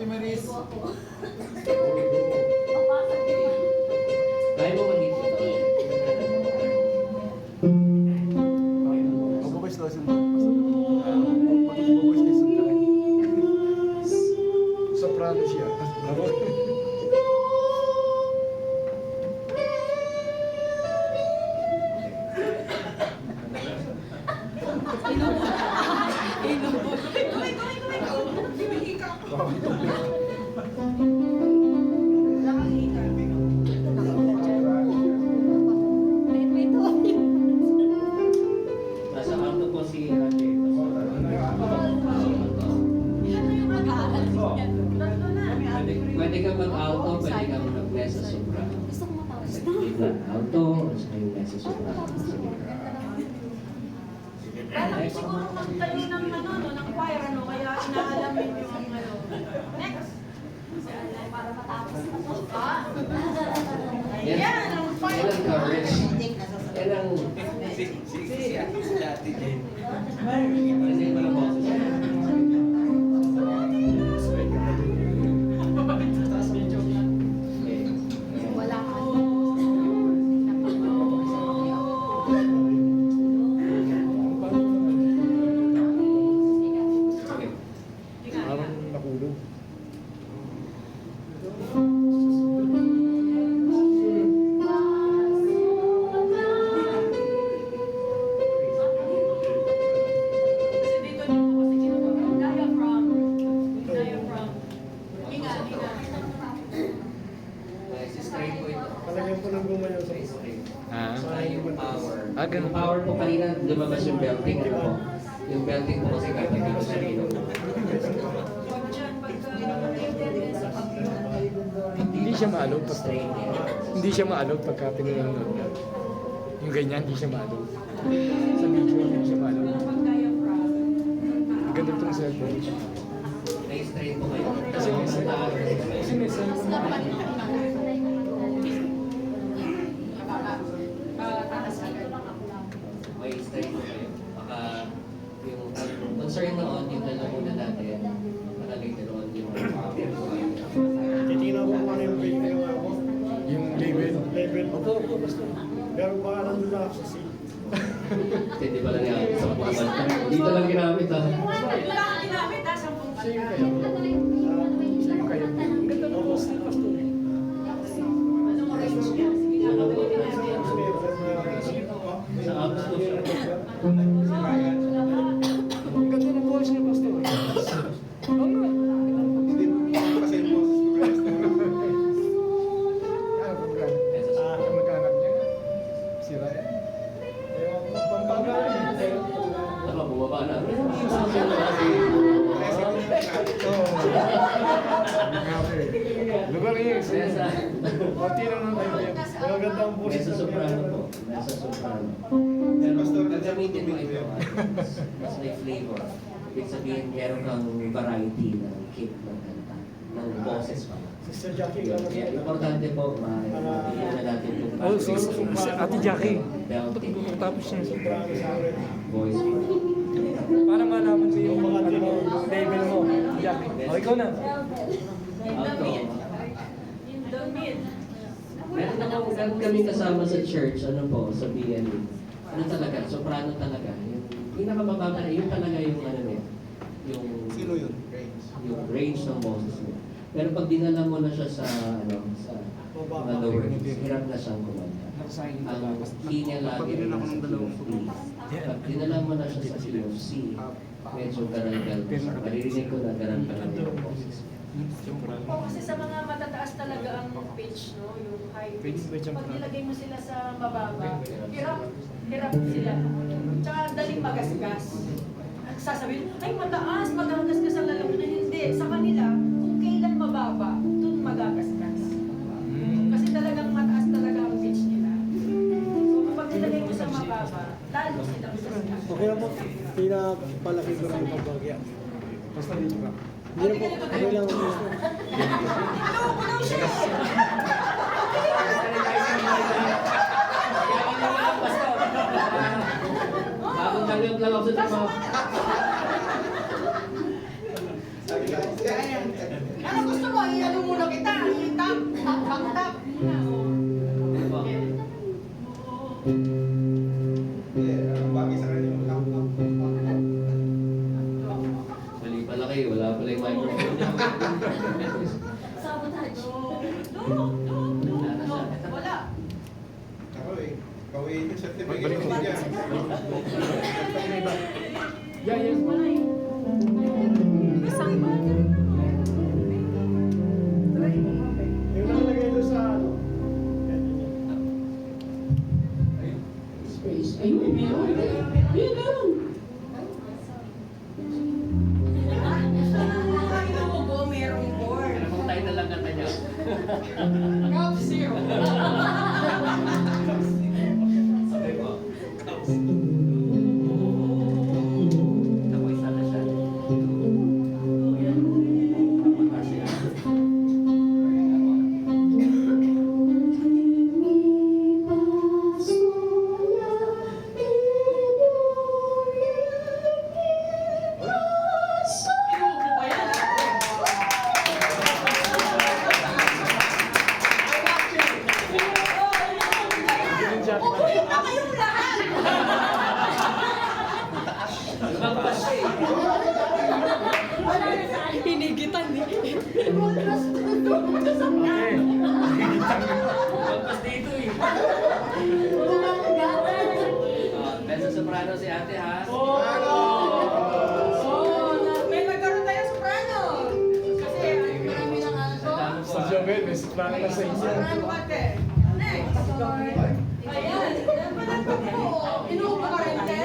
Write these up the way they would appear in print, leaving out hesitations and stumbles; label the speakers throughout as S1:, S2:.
S1: Ate Maris.
S2: Kaya mo mag-hit ito.
S1: Mabukas daw siya. Mabukas daw siya. Soprano siya.
S2: Nasa kanto po si Ate. Pwede ka mag-auto, pwede ka mag-mesa soprano.
S3: Gusto ko matapos na.
S2: Bigla, auto, sa yung mesa soprano. Sige.
S4: Alam siguro magtayo ng ng choir, kaya inaalamin yung Next!
S3: Para matapos na to.
S4: Yan, ang choir.
S2: Yan ang courage. Yan ang...
S5: Si Ate Jane.
S2: Kasi pala boses.
S3: Wala ka.
S1: Parang nakulog.
S4: Kasi dito niyo po kasi ginagawa. Diaphragm. Diaphragm. Hinga, hinga.
S2: Nice, straight po ito.
S1: Palagyan ko ng gumayaw sa isa.
S6: Ah,
S2: Yung power.
S6: Ah, ganun.
S2: Yung power po kanina, lumabas yung belting po. Yung belting po kasi kapag yung sarili.
S4: Huwag dyan, pagka sa
S6: Hindi siya maalog pag
S2: Straight yan.
S6: hindi siya maalog pagka pinanonood ka. Yung ganyan, hindi siya maalog. Sa video, hindi siya maalog.
S4: pag-diaphragm.
S6: Ang ganda itong cellphone.
S2: Stay straight po kayo.
S6: Kasi may cellphone.
S2: May straight po kayo. Baka yung concern noon, yung dala muna natin. Baka later on yung
S1: Titingnan ko kung ano yung ginawa ko.
S6: Yung label.
S1: Level. Opo, basta. Pero baka nandun na ako sa C.
S2: Hindi pala niya sa pagkakas. Dito lang ginamit ha.
S4: Wala kang ginamit ha, 10
S1: Same
S4: kanta.
S1: kayo.
S6: Sino kayo? Ang ganda ng boss ni Pastor.
S4: Anong range niya? Sige nga,
S2: Ano po?
S4: pwede natin.
S2: Sa apps po siya.
S6: Ang ganda ng boss ni Pastor. Oo nga.
S5: Hindi mo kasi yung boses ko guys.
S6: Ah, mag-anak niya. Si Ryan.
S2: Tama, bumaba na.
S6: Lugar niya.
S2: Nasa,
S6: Konti lang ng tayo.
S1: Pero ganda ang boses
S2: nasa
S1: ng
S2: soprano po. Nasa soprano. Pero gagamitin mo ito as may flavor. Ibig sabihin, meron kang variety ng kick ng kanta. Ng boses pa.
S1: Sister Jackie ka
S2: Kaya importante po, mabigyan na natin yung
S6: Oh, si Ate Jackie.
S2: belting,
S6: Tapos niya.
S1: Soprano sa akin.
S2: voice.
S6: Para malaman ko yung ano, label mo. Jackie. O, ikaw na.
S4: In the mid. In the mid.
S2: Meron naman kami kasama sa church, ano po, sa BNE. Ano talaga, soprano talaga. Yung pinakamababa na, yun talaga yung ano niya. Yung,
S5: Sino yun? Range.
S2: yung range ng boses niya. Pero pag dinala mo na siya sa, ano, sa mga lower keys, hirap na siyang kumanta. Ang key niya lagi ay nasa key of D. Pag dinala mo na siya sa key of C, medyo garangal na siya. Maririnig ko na garangal na yung boses niya.
S4: Kasi sa mga matataas talaga ang pitch, no? Yung high pitch.
S6: Pwede ba
S4: Pag
S6: dyan
S4: nilagay mo sila sa mababa, hirap sila. Tsaka daling magasgas. Sasabihin, ay mataas, magagasgas ang lalamunan. Hindi, sa kanila, kung kailan mababa, doon magagasgas. Kasi talagang mataas talaga ang pitch nila. So kapag nilagay mo sa mababa, lalo silang gasgas.
S1: Okay lang po. Pinapalaki ko ng pagbagya. Basta dito ka. Hindi na po. Okay lang.
S4: Ano ko lang siya?
S2: Bagong tanggap lang ako sa trabaho.
S5: Kaya yan.
S4: Ano gusto mo? Iano muna kita. Tap, tap, tap, tap. Yun na, oh.
S5: Hindi, bagay sa kanya yung lap.
S2: Mali pala kayo, wala pala yung microphone niya.
S3: Sabotage.
S4: Wala.
S5: Ako eh, kawin yung certificate
S6: Balik
S5: ko
S6: mo.
S5: niya.
S6: Yeah, yeah.
S1: Yung nakalagay doon sa ano.
S2: Space. Ay, meron. Meron.
S4: Merong board.
S2: Ano kung tayo na lang kanta niya?
S4: Cup zero.
S2: Sabi ko. Ako isa na siya. Mataas siya.
S4: Upuin na kayong lahat.
S2: Lumagpas siya eh.
S3: Wala na sa akin. Pinigitan eh.
S2: Lumagpas dito eh. Besa soprano si ate ha.
S4: May nagkaroon tayo soprano. Kasi marami ng alto.
S6: Si Joel, may soprano na sa isa.
S4: Soprano ate. Next. Ayan. Inuupo ka rin, te?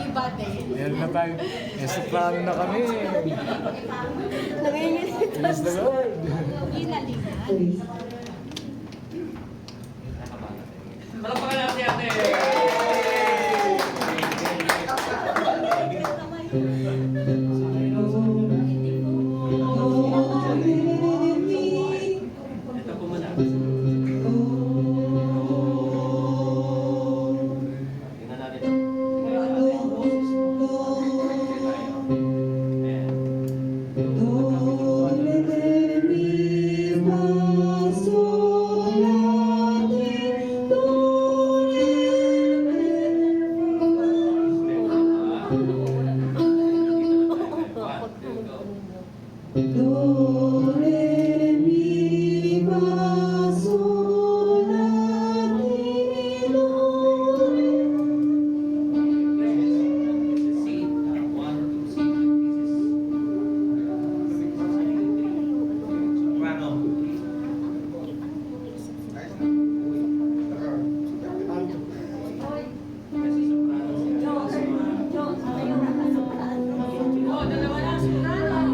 S4: Iba, te.
S6: Meron na tayo. May soprano na kami.
S3: Nanginginig.
S6: Praise the Lord.
S2: Palakpakan natin ate. Ito po muna. Tingnan natin ito. Tingnan natin ang boses mo. Ayan.
S4: Oh, dalawa na soprano. Oh, dalawa na soprano.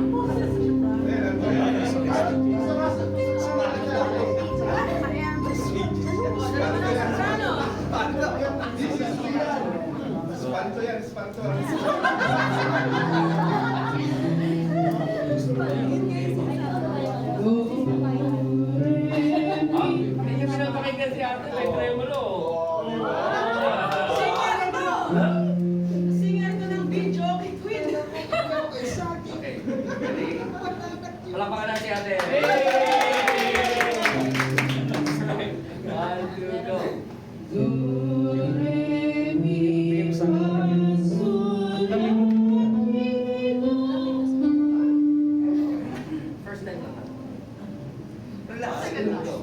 S5: Spanto yan, spanto.
S2: Hindi niyo pinapakinggan si ate, may tremolo.
S4: Singer to. Singer to ng video, kay Queen.
S2: Okay. Ready? Palakpakan natin si ate. One, two, go. First time lang. Relax. Go.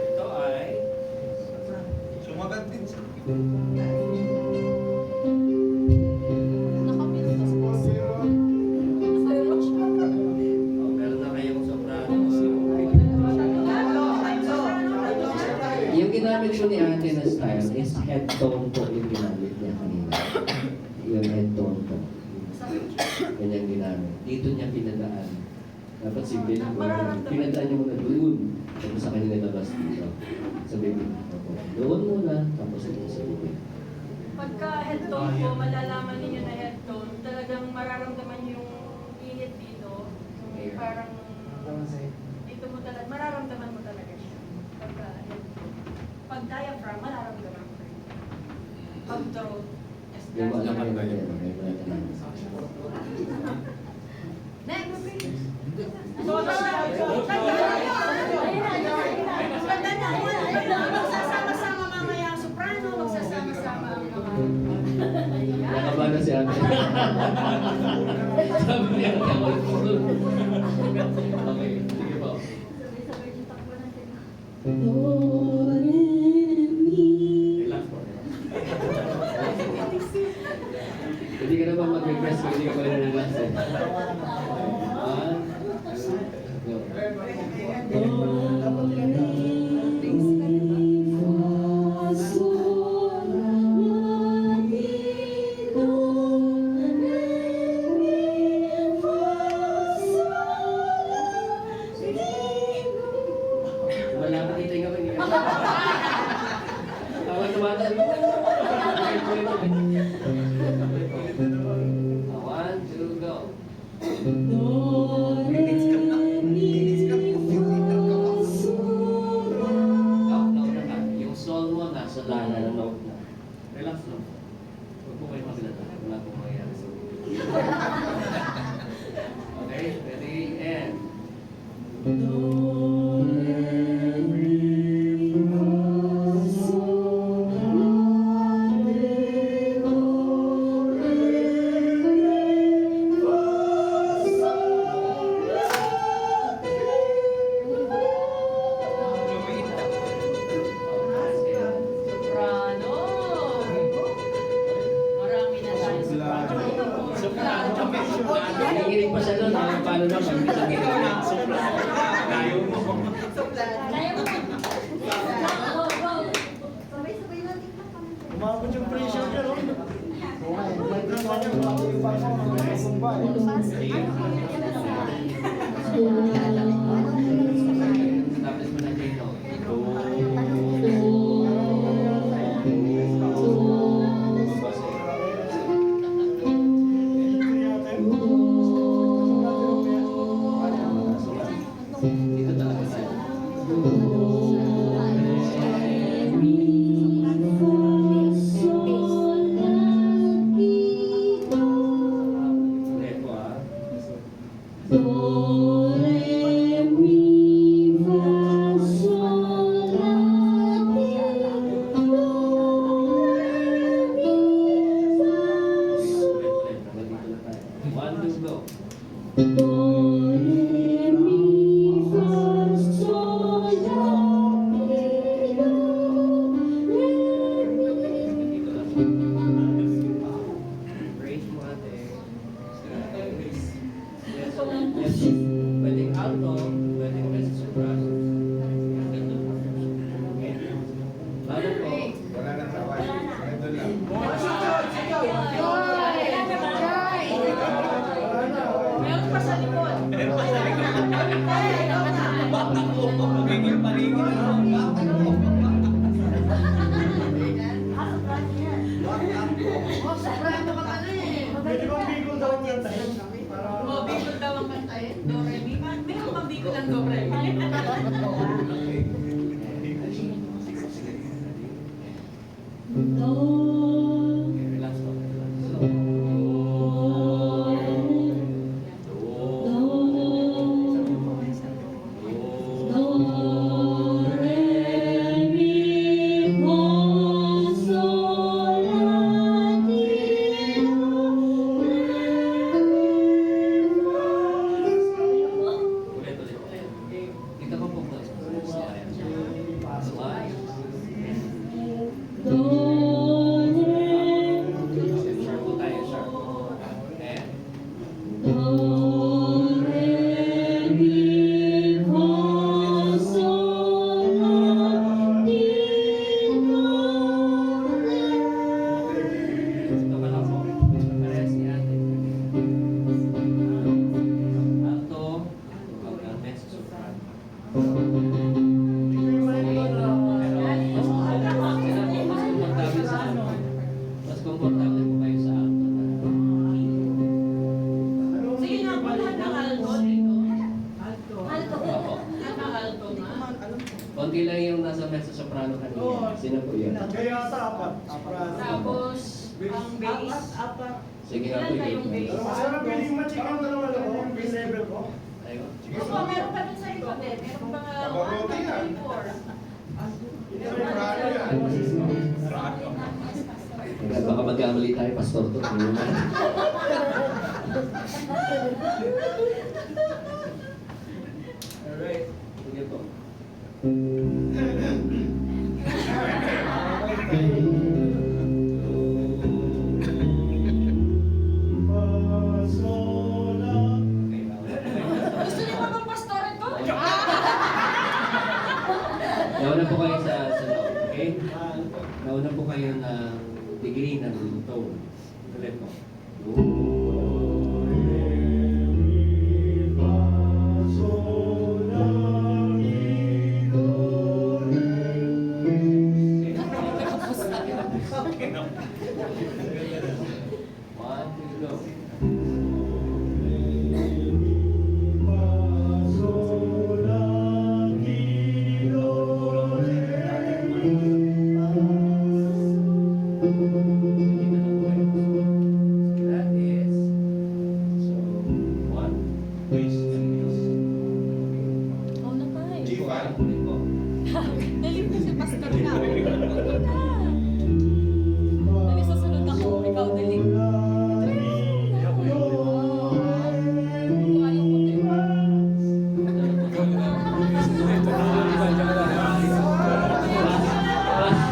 S2: Ito ay
S5: Sumagat din siya.
S2: oh, meron na kayong soprano. Yung ginamit ko ni ate na style is head tone po yung ginamit niya kanina. Yung head tone po. Yan yung ginamit. Dito niya pinadaan. Dapat si Bill, pinadaan niya muna doon. Tapos sa kanya nilabas dito. Sa bibig. Doon muna, tapos ito sa bibig.
S4: Pagka head tone po, malalaman ninyo na head tone, talagang mararamdaman yung parang dito mo talaga, mararamdaman mo talaga siya. Pag diaphragm, mararamdaman mo rin. Pag throat,
S2: Di ba alam kayo ba yan?
S4: Next, please. Magsasama-sama mamaya ang soprano, magsasama-sama ang mga...
S2: Nakabana si ate. Sabi niya, okay, sige po. Relax po. Hindi ka naman mag-request kung hindi ka pa relax eh. One, two, go. Wala ka dito yung gawin. Tawa-tawa na. One, two, go. Nauna ka. Yung soul mo nasa lana na note na. Relax lang. Huwag po kayo maglata. Wala pong mangyayari sa Okay, ready, and...
S4: Soprano! Marami na tayo soprano.
S2: Nakikinig pa siya doon. Paano na pag hindi siya kikinig?
S5: Layo mo.
S1: Umabot yung pressure dyan, oh. Nagdrama niya, umabot yung paso.
S2: Tapos mo na dito. Dito talaga tayo. Ulit po ah. Ulit. Nandito na tayo. One, two, go. Dito lang. Praise mo ate. Yes, yes. Pwedeng alto, pwedeng mezzo soprano. Lalo po.
S5: Wala nang tawag. Ito lang.
S4: Meron pa sa likod.
S1: Pwede bang bigol daw ang kantahin?
S4: Bigol daw ang kantahin. Do, re, mi. Meron pang bigol ang do, re, mi.
S2: Okay, relax po. Relax. Ulit. Dito po po. nasa mezzo soprano kanina? Sino po yun?
S1: Kaya apat.
S4: Tapos, ang bass.
S2: Sige nga po
S4: Ilan kayong
S2: yun.
S4: bass?
S1: Sarap piling ma-check ang dalawa ko. Yung level ko.
S2: Ayun.
S4: Opo, meron pa dun sa likod eh. Meron pa nga 1, 2, 3, 4.
S2: Baka magkamali tayo, pastor to. Alright. Sige po.
S4: Gusto niyo ba bang pastorin ko?
S2: Nauna po kayo sa loob, okay? Nauna po kayo ng degree ng tone. Ulit po. One, two, go. That is, so, one,
S3: Oo na pa eh.
S5: G5.
S2: ulit po.
S3: Nalim na si Pastor na. Dali sa sunod ako, ikaw dali.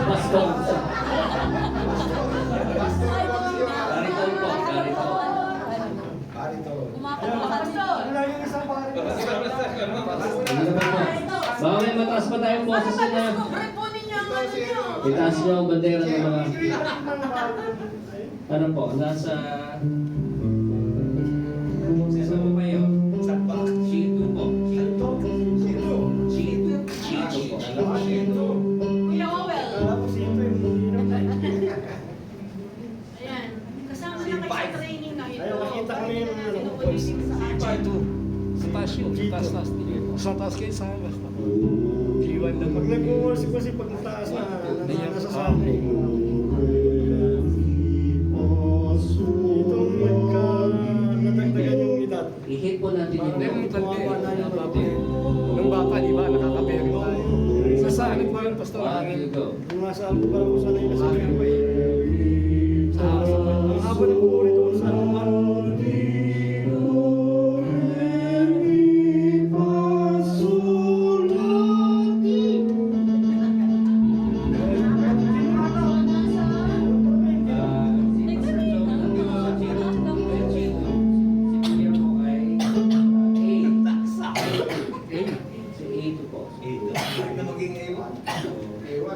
S2: Pastor. Bariton po, bariton.
S5: Parito.
S4: Pastor!
S1: Ano lang yung isang pare?
S2: Ano naman po? Baka may mataas pa tayong
S4: Ano
S2: boses
S4: ba
S2: na.
S4: discover po ninyo ang ano nyo?
S2: Itaas nyo ang bandera ng mga... Ano po? Nasa... Saan po kayo? G2 po. G2 po.
S4: Kuya Owel.
S1: Alam ko sino yung
S4: Ayan. Kasama na kayo sa training na ito.
S1: Ayun, nakita kami yung
S4: Kanina
S1: ano,
S4: natin ulitin sa akin.
S6: Sa taas yun. Sa taas din. Sa taas kayo sa basta. G1 lang.
S1: Pag nag-uulsi kasi pag mataas na, nasa sa akin. Itong nadagdagan yung edad.
S2: I-hit po natin yung...
S6: Hindi mo talaga nung bata, di ba? Nakaka-bearing tayo. Sa ano po yun, Pastor?
S2: One, two, go.
S1: Kung nasa alto pa lang kung sanay na sa airway.
S6: Sa
S1: Ang haba ng buo rito sa ano.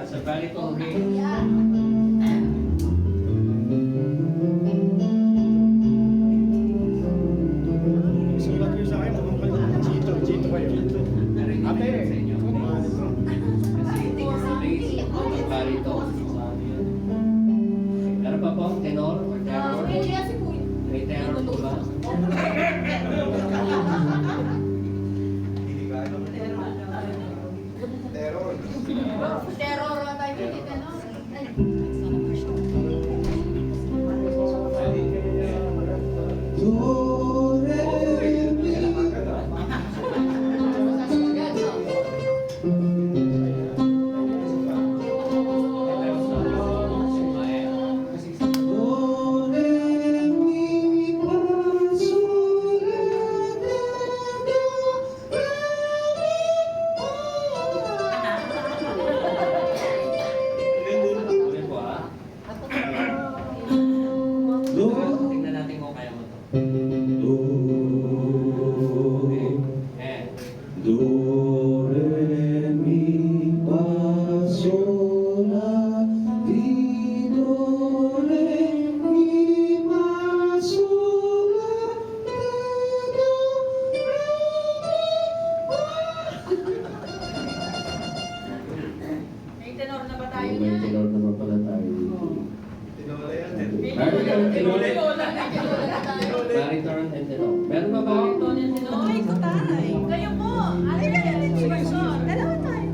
S2: Sa baritone range,
S1: Sulat ko sa akin, mukhang kayo. Chito kayo.
S6: Ate,
S2: baritone. Ano pa po? Tenor or tenor? May tenor po ba?
S5: Terror.
S4: Terror na tayo dito, no?
S2: Ulit po ha? Tingnan natin kung kaya mo to. Okay. And
S4: May tenor na ba tayo
S2: may
S4: niyan?
S2: tenor naman pala tayo.
S5: Tinola yan.
S4: May
S2: Baritone,
S4: tenor
S2: tenor.
S4: na tayo.
S2: Baritone and tenor. Meron ba ba?
S4: Baritone and tenor. Kayo po. Ano yan? Dalawa tayo.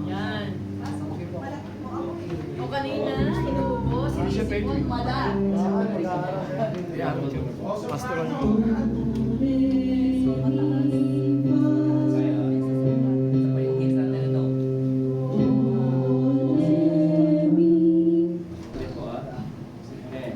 S4: Yan. O kanina, inuubo, sinisipon, mala.
S6: Yan. Pastoral to.
S2: Isa pa yung hits natin ito. Ulit po Okay.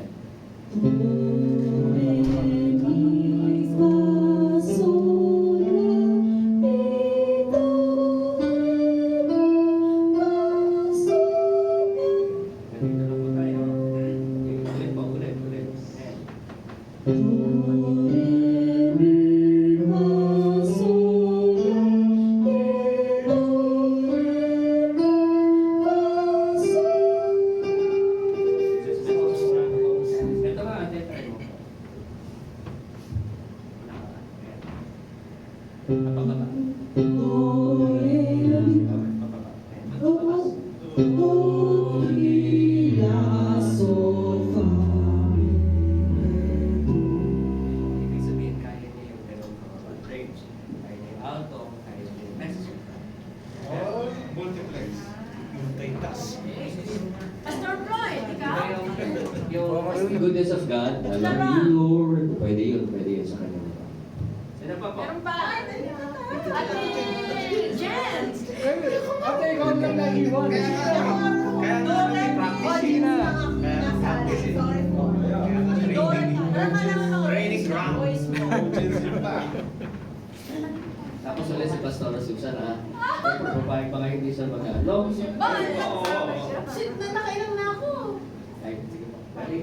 S2: Ganito lang po tayo. Ulit po, ulit. Ito nga, ate, try mo. Papababa. Ibig sabihin, kaya niya yung ganun mga range. Kaya niya yung alto, kaya niya yung message.
S5: All multiplex. Multitask.
S4: Pastor Floyd, ikaw?
S2: Yung goodness of God, I love you, Lord. Pwede yun sa kanya. Sino pa po?
S4: Meron pa? Ate Jen!
S6: Ate, ikaw lang naiwan.
S5: Kaya nga practice na. Kaya practice eh. Training ground.
S2: Tapos ulit si Pastor Susan, ha? Babae pa ngayon hindi siya mag-ano.
S4: Bakit? Shit, nakailang na ako.
S2: Ay, sige po. Bali.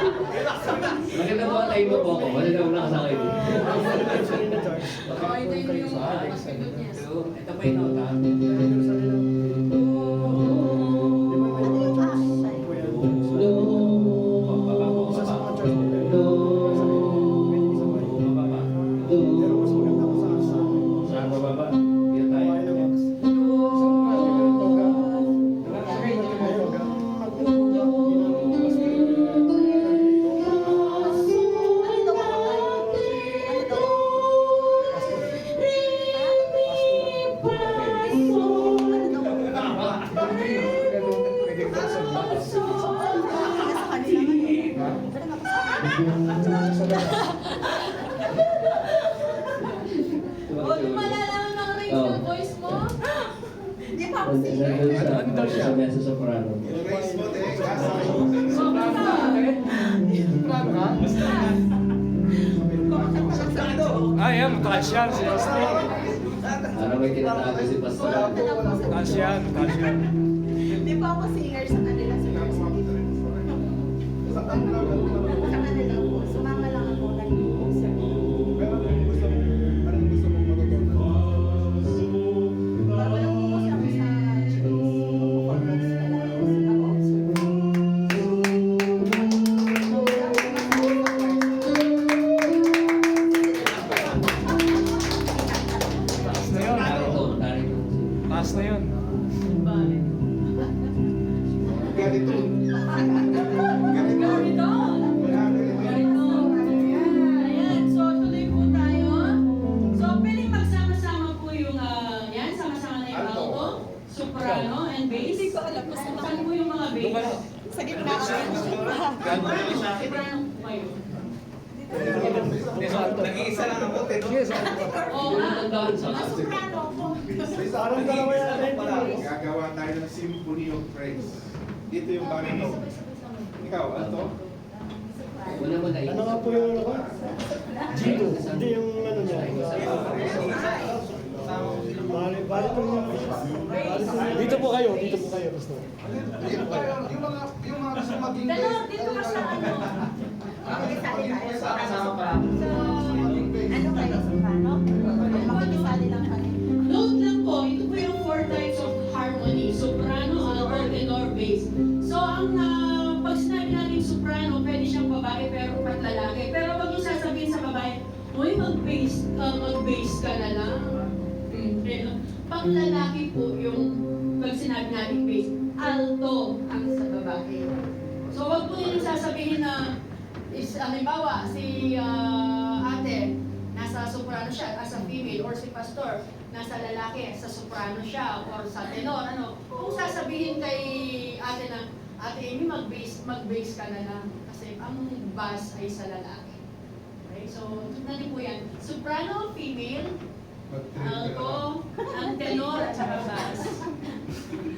S2: Maganda po ang tayo mo po ako. Wala na una ka sa akin.
S4: Okay, ito yung pindot niya.
S2: So, ito pa yung nota. Sa bababa. Dito tayo.
S4: O, lumala lang ang range ng voice mo. Di pa ako singer.
S2: Ano daw siya? Sa mesa soprano.
S5: Yung race mo, te. Kasa
S6: Ah, yan. Mataas yan. Si Pastor.
S2: Ano may tinatago si Pastor?
S6: Mataas yan. Mataas yan.
S3: Di pa ako singer sa kanila, singer sa
S5: Sa kanila
S3: po. Sumama lang ako ng sir.
S5: Pero anong gusto mong matutunan?
S3: Bago lang po kasi ako sa performance na lang ako sa pag-observe.
S6: Taas na yun.
S2: Narito.
S6: Taas na yun.
S5: Ganito.
S4: Ganito. Ganito. Ayan, so tuloy po tayo. So, pwedeng magsama-sama po yung, yan, sama-sama na yung alto, soprano, and bass. Hindi ko alam kung saan po yung mga bass.
S3: Sa gitna ako.
S4: Soprano po kayo.
S5: Nag-iisa lang ako, te.
S6: Sige, sa
S4: Oo nga.
S2: Tandaan sa
S3: Soprano po.
S5: Parang dalawa yan. Gagawa tayo ng Symphony of Praise. Dito yung barino. Ikaw, alto?
S2: Wala mo na
S1: Ano nga po yung ano ko? Gino. Hindi yung ano niya. Bali po niya. Dito po kayo, Pastor.
S5: Yung mga gusto maging
S4: Dalawa, dito ka sa ano.
S3: Makikisali tayo.
S5: Sama pa.
S3: Ano kayo, soprano? Makikisali lang kami.
S4: Note lang po, ito po yung 4 types of harmony. Soprano, alto, tenor, bass. So, ang pag sinabi natin soprano, pwede siyang babae pero pat lalaki. Pero pag yung sasabihin sa babae, uy, mag-bass ka na lang. pang lalaki po yung pag sinabi natin bass, alto ang sa babae. So wag po niyo sasabihin na halimbawa si ate nasa soprano siya as a female or si pastor nasa lalaki sa soprano siya or sa tenor kung sasabihin kay ate na ate Amy mag-bass ka na lang kasi ang bass ay sa lalaki. Okay? So tignan niyo po yan. Soprano, female, alto, ang tenor at saka bass.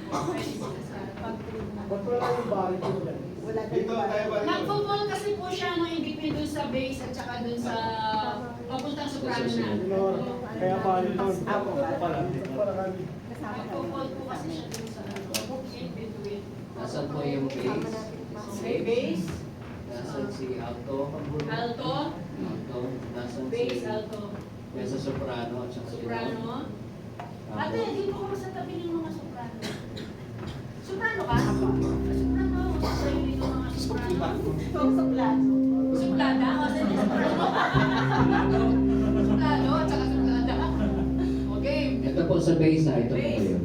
S4: Pwede sila sa pag-trim na.
S1: Ba't wala yung baritone dyan?
S3: Wala
S5: Dito tayo ba?
S4: Nagpo-fall kasi po siya no, in between dun sa bass at saka dun sa papuntang soprano na.
S1: Tenor. Kaya baritone.
S3: Ako ba?
S1: Para kami.
S4: Nagpo-fall po kasi siya dun sa in between.
S2: Nasaan po yung bass?
S4: Okay, bass,
S2: Nasaan si alto?
S4: alto,
S2: Alto. Nasaan
S4: bass,
S2: si...
S4: alto,
S2: Yan sa soprano at saka
S4: soprano.
S2: Tapos,
S4: Ate, dito ko sa tabi ng mga soprano. Soprano ka? Soprano, sa sarili ng mga soprano.
S3: Itong suplado.
S4: Suplada? O, sa soprano. Suplado at saka suplada. Okay.
S2: ito po sa bass na ito po
S4: Bass.
S2: yun.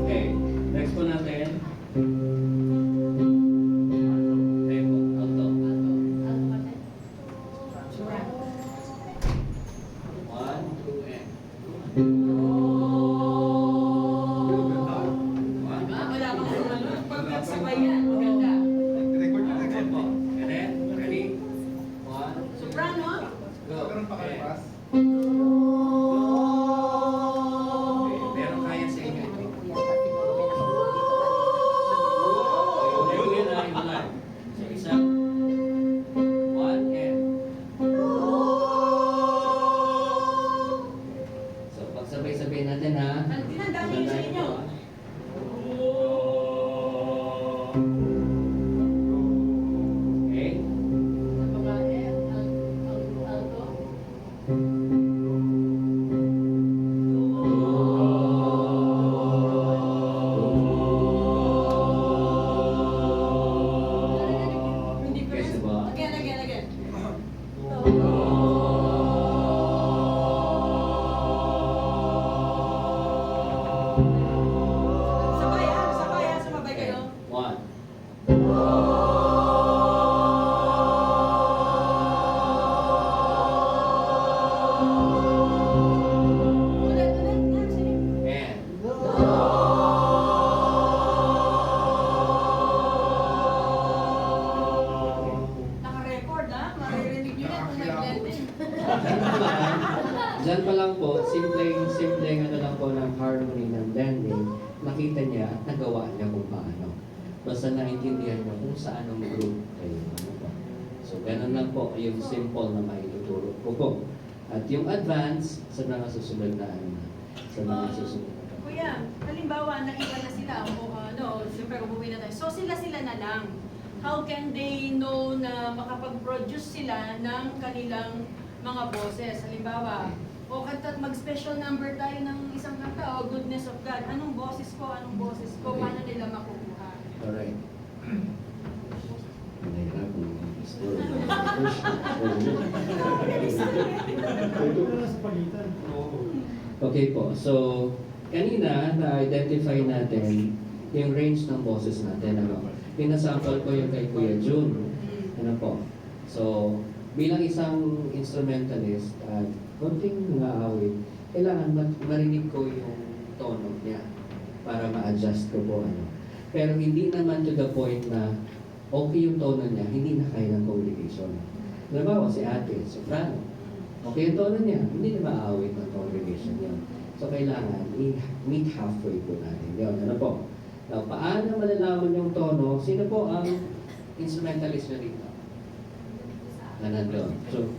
S2: Okay. Next po natin. Okay po, alto.
S4: Soprano.
S2: 1, 2, and...
S4: Wala pang ano. Pag sabay yan, maganda.
S5: Record na
S2: Okay
S5: record
S2: po.
S5: po.
S2: And then, ready? 1, 2,
S4: Soprano.
S2: go.
S5: Meron pa kayo
S2: Okay.
S5: pass?
S2: Meron kaya sa inyo ito.
S3: Kuya, kasi siguro may nakabuti ko
S2: Ayun, yun na, yun lang. So, isa. 1, and... So, pagsabay-sabay natin ha.
S4: Dinadami yun sa inyo.
S2: Okay?
S4: Sa babae, alto. Hindi ko
S2: Yes,
S4: rin.
S2: ba?
S4: Again. Sabay, sumabay kayo.
S2: 1.
S4: Ulit, sige.
S2: And...
S4: Naka-record ha, maririnig nyo yan kung may blending.
S2: Diyan pa lang po, simpleng ano lang po ng harmony ng blending, nakita niya at nagawa niya kung paano. Basta naintindihan niya kung saan ang group kayo. Ano po. So, ganun lang po yung simple na maituturo ko po. At yung advance sa mga susunod na ano, sa mga susunod na
S4: Kuya, halimbawa, naiba na sila, siyempre umuwi na tayo. So sila na lang. How can they know na makapag-produce sila ng kanilang mga boses? Halimbawa, mag-special number tayo ng isang kanta, Goodness of God. Anong boses ko? Paano nila makukuha?
S2: Alright. Nahirap mo yung story.
S1: Ito na sa pagitan.
S2: Okay po, so kanina na-identify natin yung range ng boses natin. Ano? Pinasample ko yung kay Kuya June. Ano po? So, bilang isang instrumentalist at konting naawit, kailangan marinig ko yung tono niya para ma-adjust ko po. Ano? Pero hindi naman to the point na okay yung tono niya, hindi na kaya ng congregation. Halimbawa, si ate, soprano. Okay yung tono niya, hindi na maawit ng congregation niya. So, kailangan i-meet halfway po natin. Yun, ano po? Now, paano malalaman yung tono? Sino po ang instrumentalist na dito? Na nandun. So,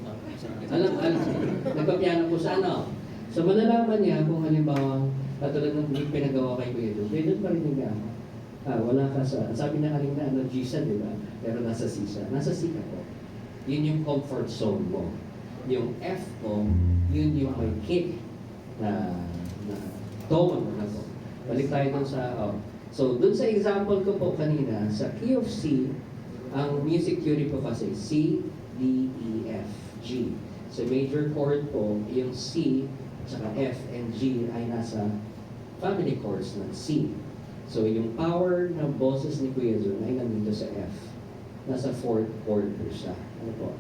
S2: alam, nagpapiano po sa ano? So, malalaman niya kung halimbawa, katulad ng pinagawa kay Kuya Doon, Kuya Doon marinig niya ako. Wala ka sa, sabi na kanina, G-sa, di ba? Pero nasa C siya. Nasa C ka po. Yun yung comfort zone mo. Yung F mo, yun yung may kick na tone na po. Balik tayo dun sa, So, dun sa example ko po kanina, sa key of C, ang music theory po kasi C, D, E, F, G. Sa major chord po, yung C, tsaka F and G ay nasa family chords ng C. So yung power ng boses ni Kuya Jun ay nandito sa F. Nasa 4th chord po siya. Ano po?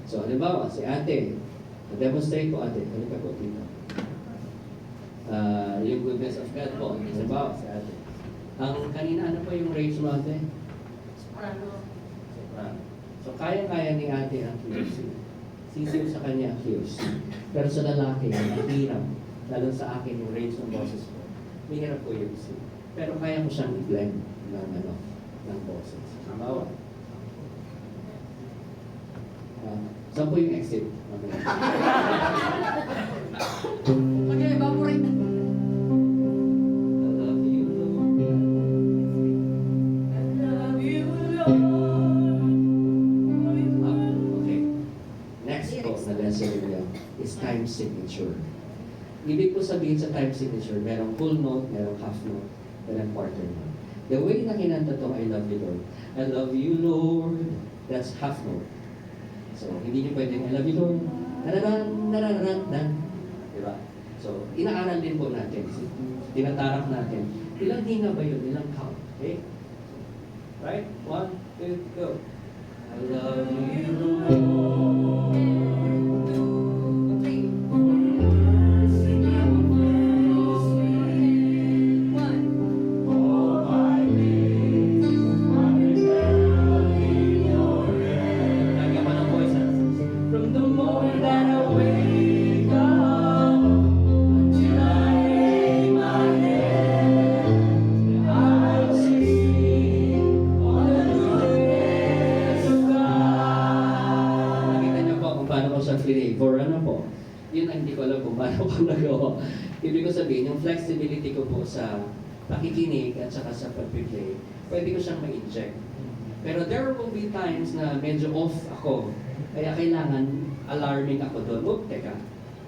S2: So halimbawa, si ate, na-demonstrate po ate, ano ka po dito? Yung goodness of God po, halimbawa si ate. Ang kanina, ano po yung range mo ate?
S4: Soprano.
S2: Soprano. So kaya-kaya ni ate ang QC. Sisiw sa kanya QC. Pero sa lalaki, mahirap. Lalo sa akin yung range ng boses ko. Mahirap po yung C. Pero kaya ko siyang i-blend ng boses. Halimbawa. Saan po yung exit?
S4: Mag-evaporate na.
S2: I love you, Lord.
S4: I love you, Lord.
S2: Okay. Next po na lesson niyo is time signature. Ibig po sabihin sa time signature, merong full note, merong half note, merong quarter note. The way na kinanta tong I love you, Lord. I love you, Lord. That's half note. So, hindi niyo pwedeng I love you, Lord. Nararan, nararan, dan. Diba? So, inaaral din po natin. Tinatarak natin. Ilang hinga ba yun? Ilang count? Okay? Right? 1, 2, go. I love you, Lord.
S4: 1, 2, 3.
S2: Lagyan pa ng voice, ha? From the moment that I wake up until I lay my head, I will sing all the goodness of God. Nakita niyo po kung paano ko siya pinay. For ano po? Yun ang hindi ko alam kung paano ko nagawa. Ibig ko sabihin, yung flexibility ko po sa pakikinig at saka sa pag-play, pwede ko siyang ma-inject. Pero there will be times na medyo off ako. Kaya kailangan alarming ako doon. Oh, teka,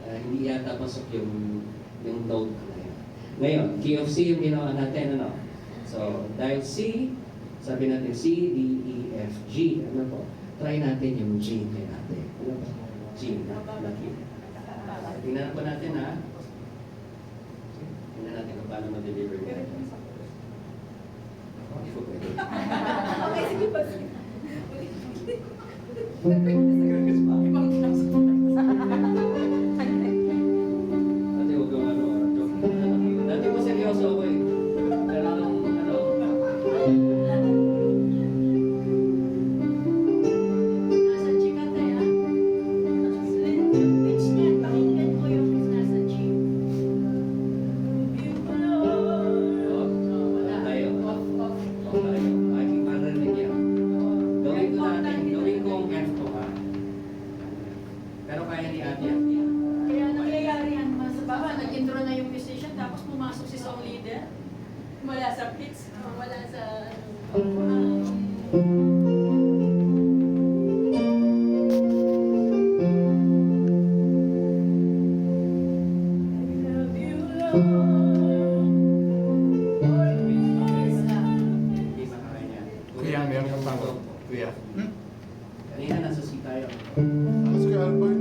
S2: hindi yata pasok yung note na yan. Ngayon, key of C yung ginawa natin, ano? So, dahil C, sabi natin C, D, E, F, G. Ano po? Try natin yung G kay natin. Ano po? G na key. Tingnan po natin, ha? Tingnan natin kung paano ma-deliver yan. Hindi po pwede.
S3: Okay, sige pa.
S4: Ibang klase.
S2: Dati huwag kang ano, joke. Dati po seryoso ako eh. Pero ano,
S4: Nasa G ka tayo. Yung pitch niya, pakinggan ko yung nasa G.
S2: wala tayo.
S4: Off, off.
S2: Off tayo. Aking marinig yan. Gawin ko natin, gawin ko ang F to ha. Pero kaya ni ate yan.
S4: Kaya nangyayari yan, mas baba, nag-intro na yung musician, tapos pumasok si song leader. Wala sa pitch, wala sa
S2: Hindi makakaya niya.
S6: Kuya, meron kang tawag. Kuya.
S2: Kanina nasa C tayo.
S5: Tapos kay Albert,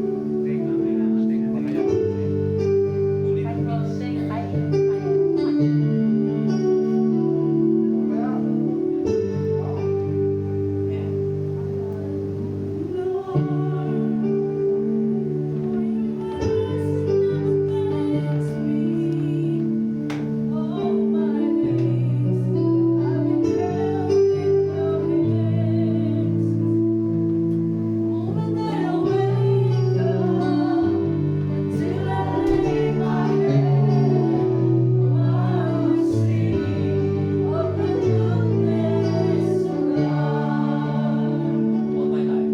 S2: All my life.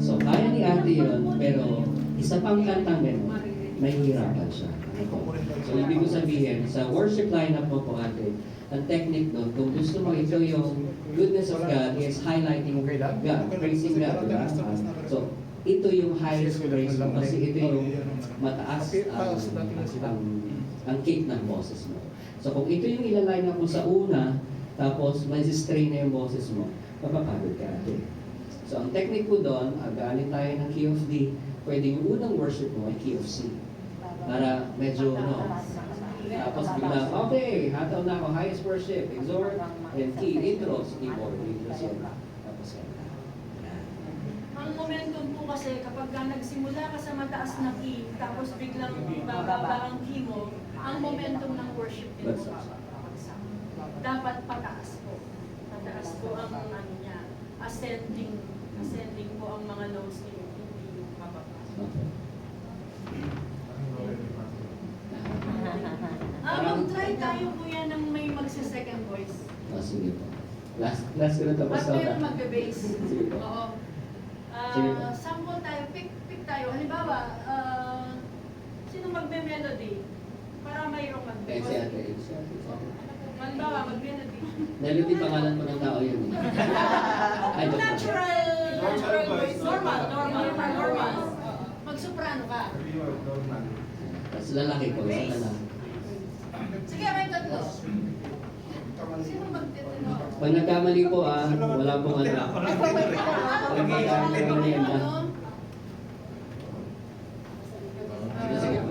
S2: So, kaya ni ate yun, pero isa pang kantang gano'n. may hirapan siya. Ano po? So, ibig ko sabihin, sa worship lineup mo po ate, ang technique doon, kung gusto mo ito yung goodness of God is highlighting God, praising God, diba? So, ito yung highest praise mo kasi ito yung mataas ang kick ng boses mo. So, kung ito yung ilaline up mo sa una, tapos may strain na yung boses mo, mapapagod ka ate. So, ang technique ko doon, gamit tayo ng key of D, pwede yung unang worship mo ay key of C. Para medyo, tapos bigla, okay, hataw na ako, highest worship, exhort, and key, intro, keyboard, intro siya. Tapos kanta.
S4: Ang momentum po kasi kapag ka nagsimula ka sa mataas na key, tapos biglang bababa ang key mo, ang momentum ng worship din po babagsak. Dapat pataas po. Pataas po ang ano niya, ascending po ang mga notes niyo, hindi yung mababa.
S2: Okay.
S4: Mag-try tayo kuya ng may magsa-second voice.
S2: Sige po. Last ko na tapos
S4: At meron magbe-bass.
S2: Sige po.
S4: Oo.
S2: Sige po.
S4: Sample tayo, pick tayo. Halimbawa, sino magbe-melody? Para mayroong
S2: Eh, si ate.
S4: Halimbawa, mag-melody.
S2: Melody pangalan ko ng tao yun eh. Ay, joke lang.
S4: Natural voice. Normal. Mag-soprano ka.
S2: Tapos lalaki ko, isa lalaki.
S4: Sige, may tatlo. Sino magtitino?
S2: Pag nagkamali po wala pong ano. Sige po.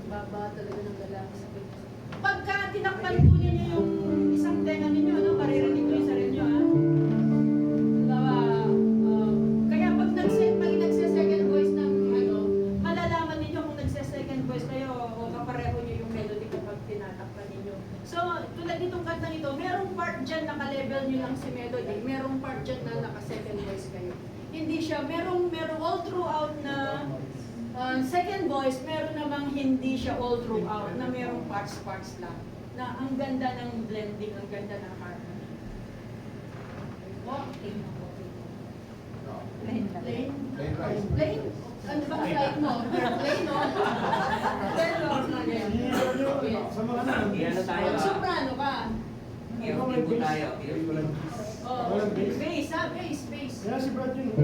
S4: Baba talaga ng lalaki sa Pilipinas. Pagka tinakpan po ninyo yung isang tenga ninyo, maririnig ko yung sarili nyo, Halimbawa, kaya pag nagse-second voice ng malalaman ninyo kung nagse-second voice kayo o kapareho nyo yung melody kapag tinatakpan ninyo. So, tulad nitong kantang ito, merong part dyan naka-level nyo lang si melody, merong part dyan na naka-second voice kayo. Hindi siya, merong all throughout na second voice, meron namang hindi siya all throughout, na merong parts lang. Na ang ganda ng blending, ang ganda ng harmony. Okay. Plain? Plain? Ano ba ang flight mo? Plain, no? Plain, no? Mag-soprano ka.
S2: Iyon po tayo.
S4: Oh, bass, bass.
S1: Kaya si Brad yun.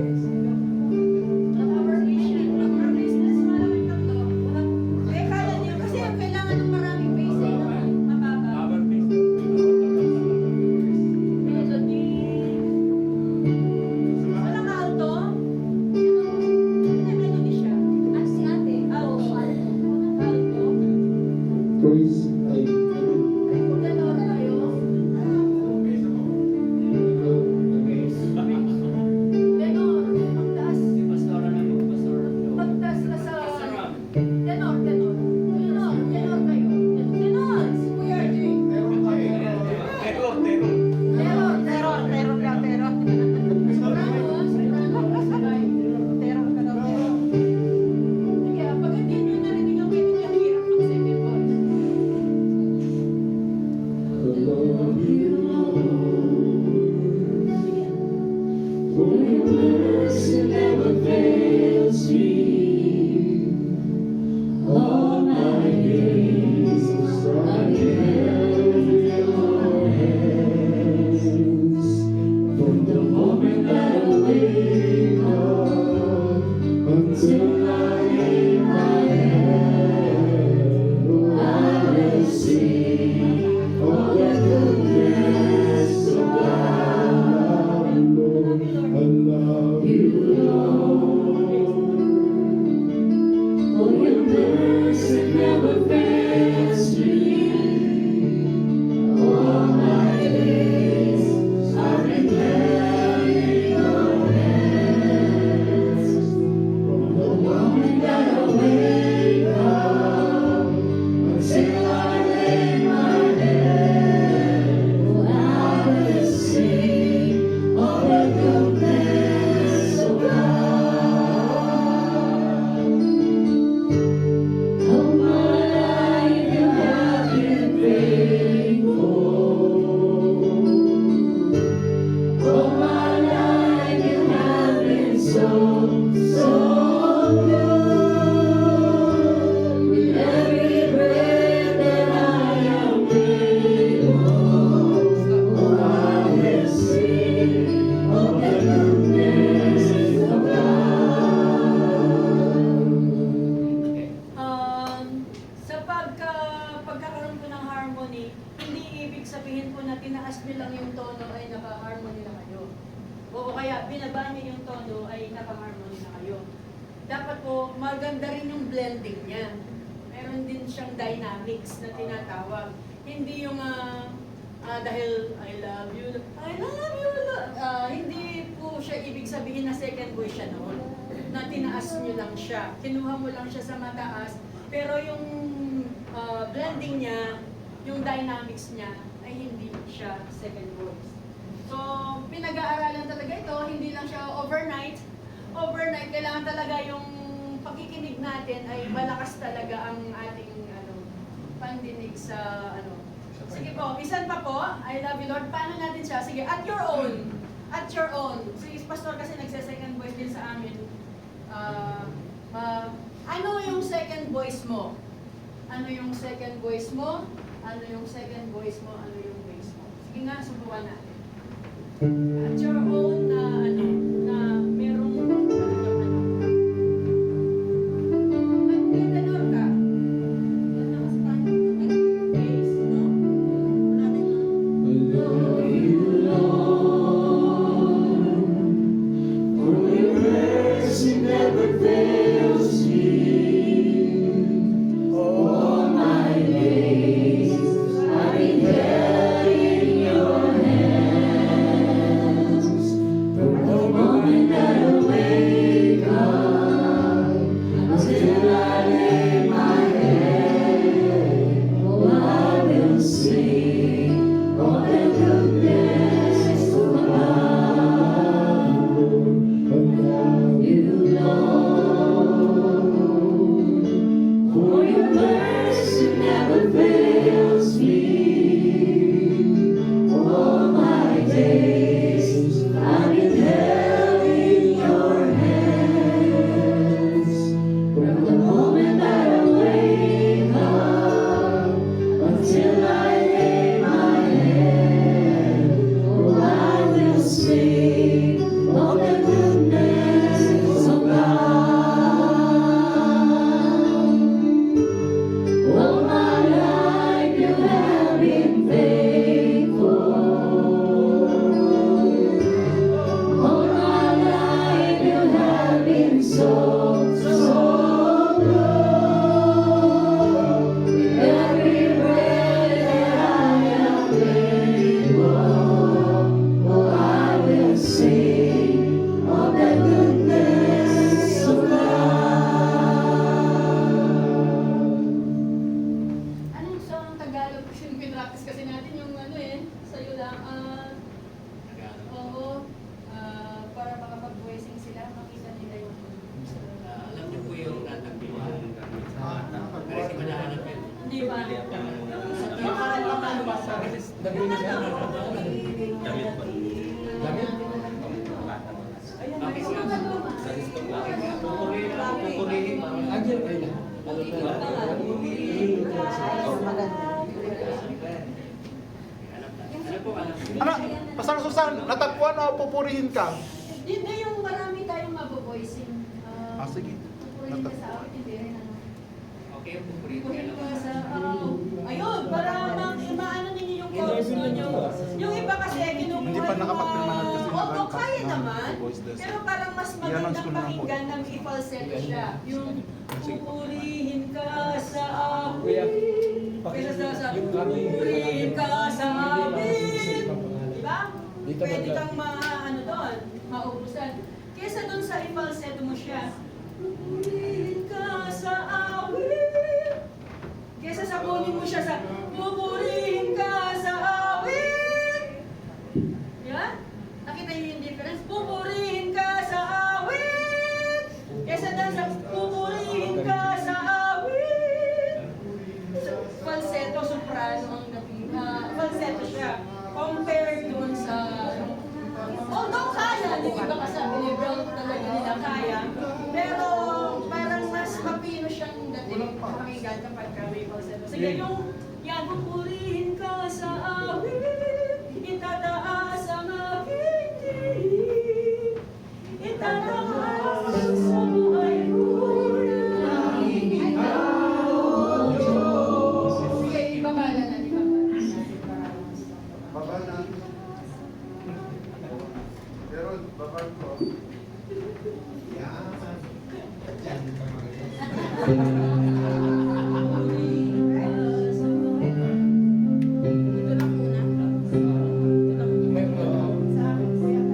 S4: binaba niyo yung tono, ay naka-harmony na kayo. Dapat po, maganda rin yung blending niya. Meron din siyang dynamics na tinatawag. Hindi yung dahil I love you, hindi po siya ibig sabihin na second voice siya noon. Na tinaas nyo lang siya. Kinuha mo lang siya sa mataas. Pero yung blending niya, yung dynamics niya, ay hindi siya second voice. So, pinag-aaralan talaga ito, hindi lang siya overnight. Overnight, kailangan talaga yung pakikinig natin ay malakas talaga ang ating pandinig sa Sige po, isan pa po, I love you Lord. Paano natin siya? Sige, at your own. At your own. Si Pastor kasi nagse-second voice din sa amin. Ano yung second voice mo? Ano yung second voice mo? Ano yung second voice mo? Ano yung bass mo? Sige nga, subukan natin. At your own na merong nagtitanor ka. Yan na mas tayo. Bass, no? Wala na yung Anong song Tagalog? Yung pinractice kasi natin yung sa'yo lang. Oo. Para makapag-voicing sila, makita nila yung
S2: Alam niyo po yung natagpuan. Pero hindi ko nahanap yun.
S4: Hindi ba?
S6: Damit?
S4: Ayun, mga luma.
S6: Agyan kayo na.
S5: Ano? Pastor Susan, natagpuan o pupurihin ka?
S4: Hindi yung marami tayong mabo-voicing.
S5: Sige.
S4: Pupurihin ka sa awit, hindi rin
S2: Okay, pupurihin
S4: Pupurihin
S2: ka
S4: ka
S2: lang.
S4: sa ayun, para maano ninyo yung chorus ninyo. Yung iba kasi kinukuha
S5: Hindi pa nakapagpirmahan kasi ng
S4: Although
S5: contract
S4: kaya
S5: ng
S4: naman,
S5: voice desk.
S4: pero parang mas
S5: I-announce
S4: magandang
S5: ko na lang po.
S4: pakinggan ng i-falsetto siya. Yung pupurihin ka sa
S6: Kuya,
S4: awit. Kaysa sa pupurihin ka sa awit. Diba?
S6: Dito
S4: Pwede
S6: ba-
S4: kang doon, maubusan. Kaysa doon sa i-falsetto mo siya, pupurihin ka sa awit. Kaysa sa kunin mo siya sa pupurihin ka sa awit. Diba? Nakita niyo yung difference? Pupurihin ka sa awit. Kaysa doon sa pupurihin ka sa awit. Falsetto, soprano ang dating. Falsetto siya. Compared doon sa although kaya, yung iba kasi binibelt talaga nila kaya, pero parang mas mapino siyang dating pakinggan kapag may falsetto. Sige, yung yan, pupurihin ka sa awit, itataas ang aking dilig, itataas sa buhay ko'y aking ikaw, Diyos. Sige, ibabala na,
S5: Baba na. Pero baba ko.
S3: Ito lang muna. Sa akin po yung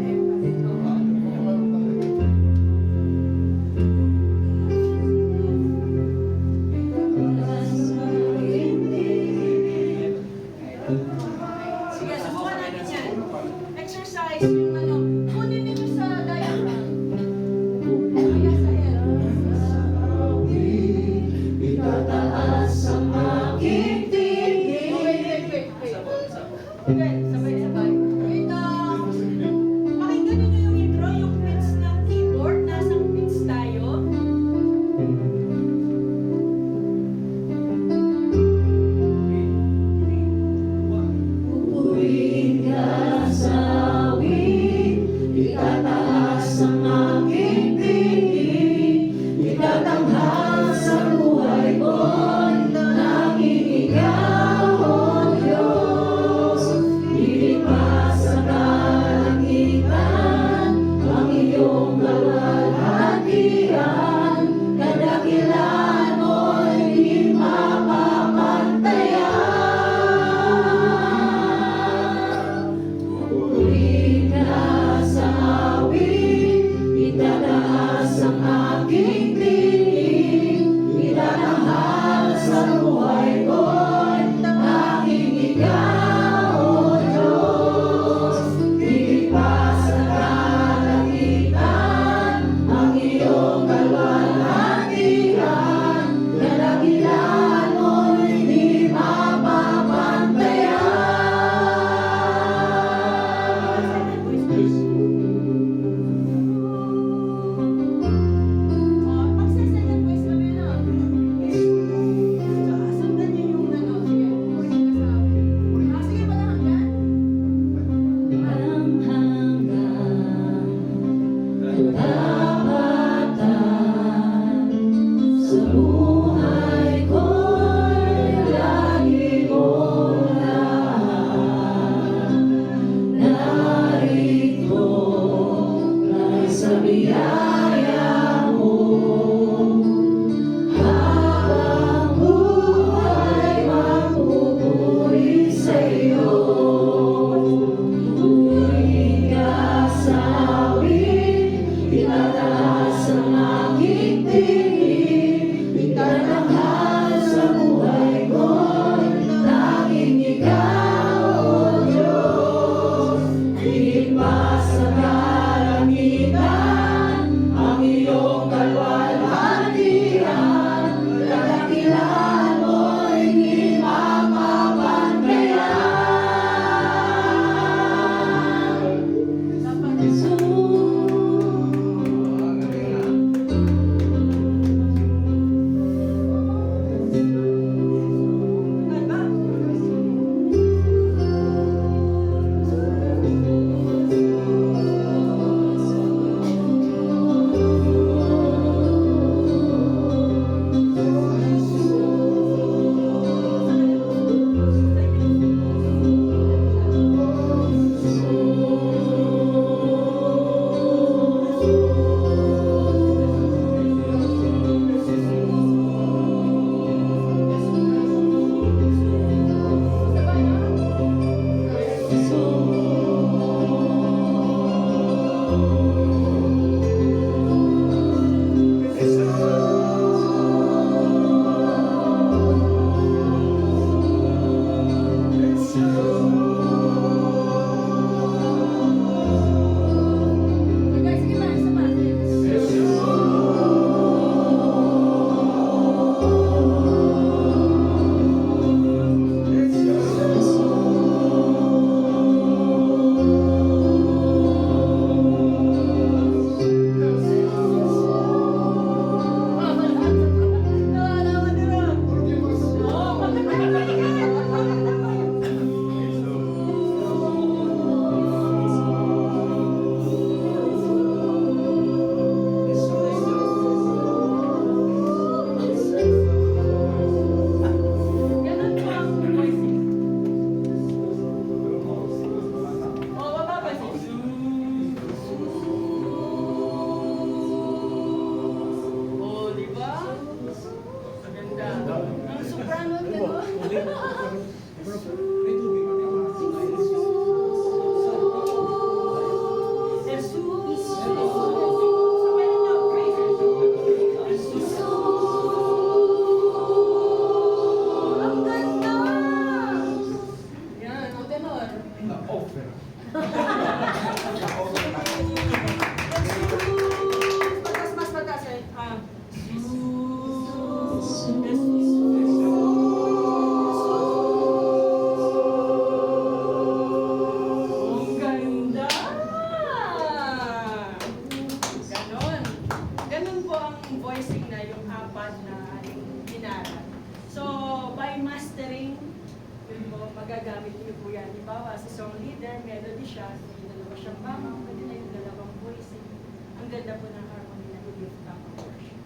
S4: Sige, subukan natin yan. Exercise yung ano. Kunin ninyo sa diagram. Kaya sa head. magagamit niyo po yan. Halimbawa, sa song leader, melody siya, may dalawa siyang mama, pwede na yung dalawang voicing. Ang ganda po ng harmony na i-lift up ang worship.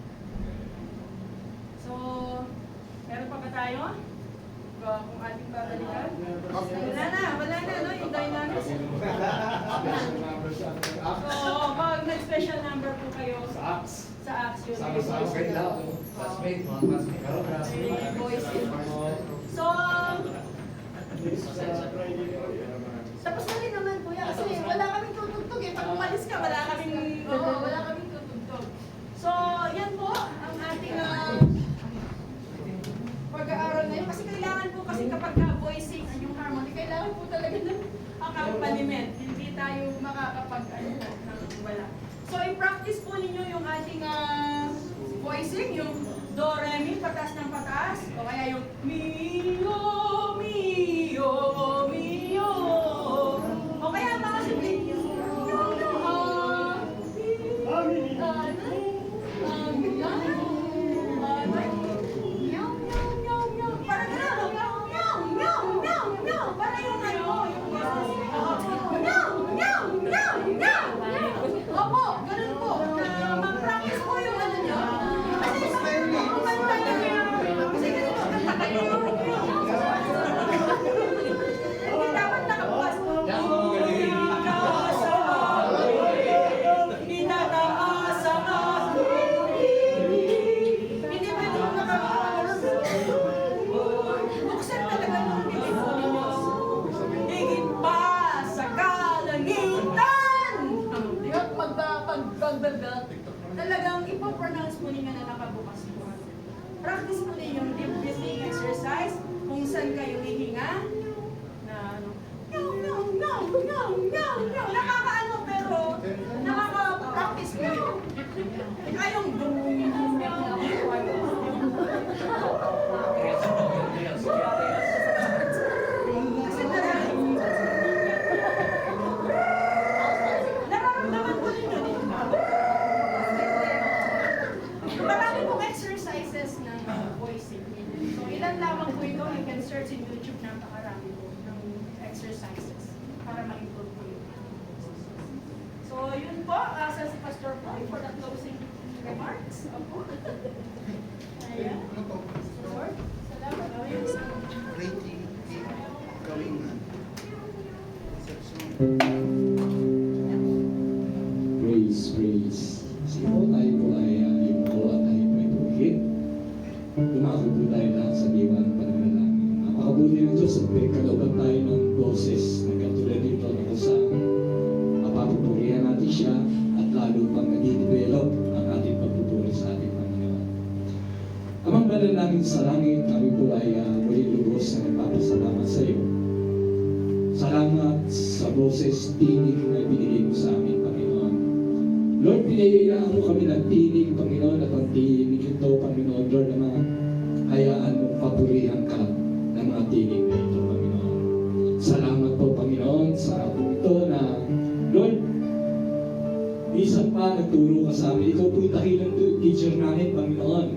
S4: So, meron pa ba tayo? Kung ating babalikan? Wala na, no? Yung dynamics. So, pag nag-special number po kayo sa acts yun.
S6: Classmate, mga classmate.
S4: May voicing. So, tapos na rin naman po yan. Kasi wala kaming tutugtog eh. Pag umalis ka, wala kaming tutugtog. So, yan po ang ating pag-aaral ngayon. Kasi kailangan po kasi kapag voicing ang yung harmony, kailangan po talaga ng accompaniment. Hindi tayo makakapag-ano ng wala. So, i-practice po ninyo yung ating voicing, yung do, re, mi, patas ng patas. O kaya yung mio, mio, mio. O kaya mga simple, Opo, ganun po. Mag-practice po yung ano nyo. Kasi kumanta nyo. Kasi ganito, kanta kayo. Hindi dapat nakabukas. Ninataas ang aking hindi pwede yung nakabukas. Buksan talaga ng bibig po ninyo. Higit pa sa kalangitan. At magpapagdagdag. Talagang ipopronounce mo ninyo na nakabukas po. Practice mo ninyo yung deep breathing exercise kung saan kayo hihinga na ano, nakakaano pero nakaka-practice mo yun. Kayong kasi nararamdaman ko ninyo dito. Marami pong exercises ng voicing. So, ilan lamang po ito, you can search in YouTube, napakarami po ng exercises para ma-improve po yun. So, yun po, sa Pastor Paul for the closing remarks. Opo. Ayan. Lord, salamat po yun.
S7: Praise. Sino tayo po ay yung ko at tayo po ay buhit. Lumako po tayo lahat sa diwa ng pananalangin. Napakabuti ng Diyos at pinagkalooban tayo ng boses na katulad dito na kung saan mapapupurihan natin siya at lalo pang nag-develop ang ating pagpupuri sa ating Panginoon. Amang banal namin sa langit, kami po ay muli lubos na nagpapasalamat sa iyo. Salamat sa boses tinig na binigay mo sa amin, Panginoon. Lord, pinayayaan mo kami ng tinig, Panginoon, at ang tinig ito, Panginoon, Lord, naman, hayaan mong papurihan ka ng mga tinig na ito, Panginoon. Salamat po, Panginoon, sa hapon ito na, Lord, minsan pa nagturo ka sa amin. Ikaw po yung dakilang teacher namin, Panginoon.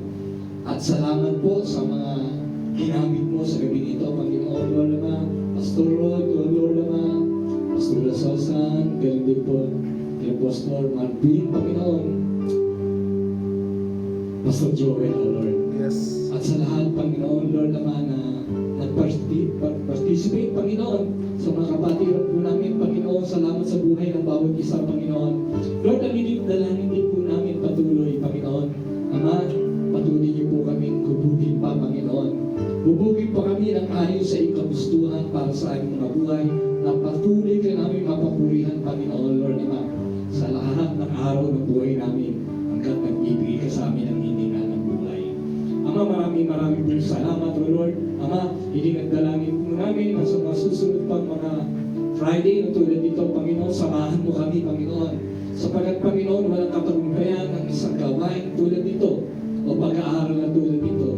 S7: At salamat po sa mga ginamit mo sa gabi ito, Panginoon, Lord, naman, Pastor Rod, Lord, naman, Pastor Lasosan, ganun din po, kay Pastor Marvin, Panginoon, Pastor Joel, O Lord.
S5: Yes.
S7: At sa lahat, Panginoon, Lord naman, na nag-participate, Panginoon, sa mga kapatid po namin, Panginoon, salamat sa buhay ng bawat isa, Panginoon. Lord, ang dalangin din po namin patuloy, Panginoon. Ama, patuloy niyo po kaming hubugin pa, Panginoon. Hubugin pa kami ng ayon sa ikagustuhan para sa aming mga buhay, na patuloy ka namin mapapurihan, Panginoon, Lord naman, sa lahat ng araw ng buhay namin, hanggang nagbibigay ka sa amin ng hininga ng buhay. Ama, maraming po salamat, O Lord. Ama, ininagdalangin po namin na sa mga susunod pang mga Friday na tulad dito, Panginoon, samahan mo kami, Panginoon. Sapagat, Panginoon, walang katagumpayan ng isang gawain tulad dito o pag-aaral na tulad dito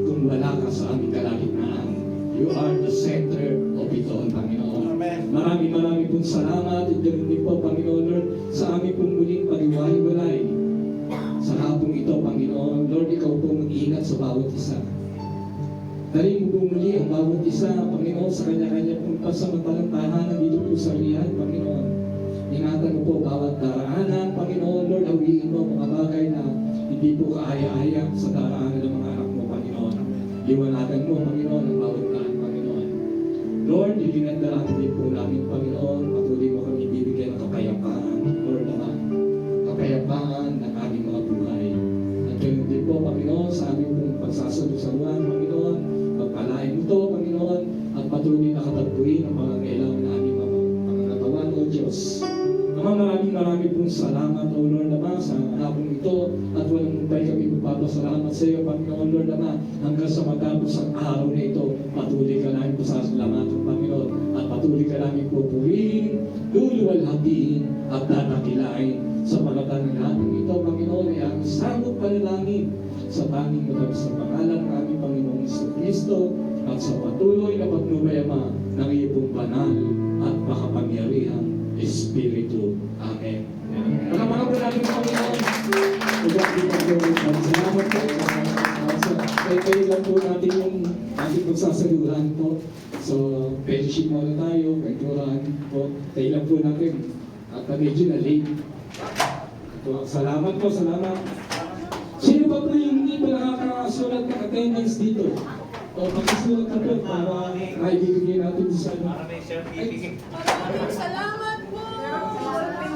S7: kung wala ka sa aming kalagitnaan. You are the center of it all, Panginoon.
S5: Amen.
S7: Maraming pong salamat at ganoon din po, Panginoon, Lord, sa aming pong muling pag-iwalay sa hapong ito, Panginoon. Lord, ikaw po mag-ingat sa bawat isa. Dali mo po muli ang bawat isa, Panginoon, sa kanya-kanya pong pasamantalang tahanan dito po sa Riyan, Panginoon. Ingatan mo po bawat daraanan, Panginoon, Lord, hawiin mo mga bagay na hindi po kaaya-aya sa daraanan ng mga anak mo, Panginoon. Liwanagan mo, Panginoon, ang bawat daan, Panginoon. Lord, itinagdaraan din po namin, Panginoon, patuloy mo kami bibigyan ng kapayapaan, Lord, naman, kapayapaan ng aming mga buhay. At ganun din po, Panginoon, sa aming pong pagsasalusaluhan, Panginoon, pagpalain mo to, Panginoon, at patuloy na katagpuin ang mga kailangan na aming mga katawan, O Diyos. Ama, maraming pong salamat, O Lord, Ama, sa hapong ito, at walang mumpay kami magpapasalamat sa iyo, Panginoon, Lord, Ama, hanggang sa matapos ang araw na ito, patuloy ka namin po sa salamat, Panginoon, at patuloy ka namin po purihin, luluwalhatiin, at dadakilain sa pagkatan ng hapong ito, Panginoon, ay ang sanggup panalangin sa tanging matamis na pangalan ng aming Panginoong Kristo at sa patuloy na patnubay, Ama, ng iyong banal at makapangyarihang Espiritu. Amen. Pagkapakan po natin ang Panginoon. Salamat po. Kayo lang po natin yung ating pagsasaluhan po. So, fellowship muna tayo, kwenturan po. Kayo lang po natin. At medyo na late. So, salamat po, salamat. Sino pa po yung hindi pa nakakasulat ng attendance dito? O pakisulat na po para maibigay natin sa
S3: Maraming salamat po!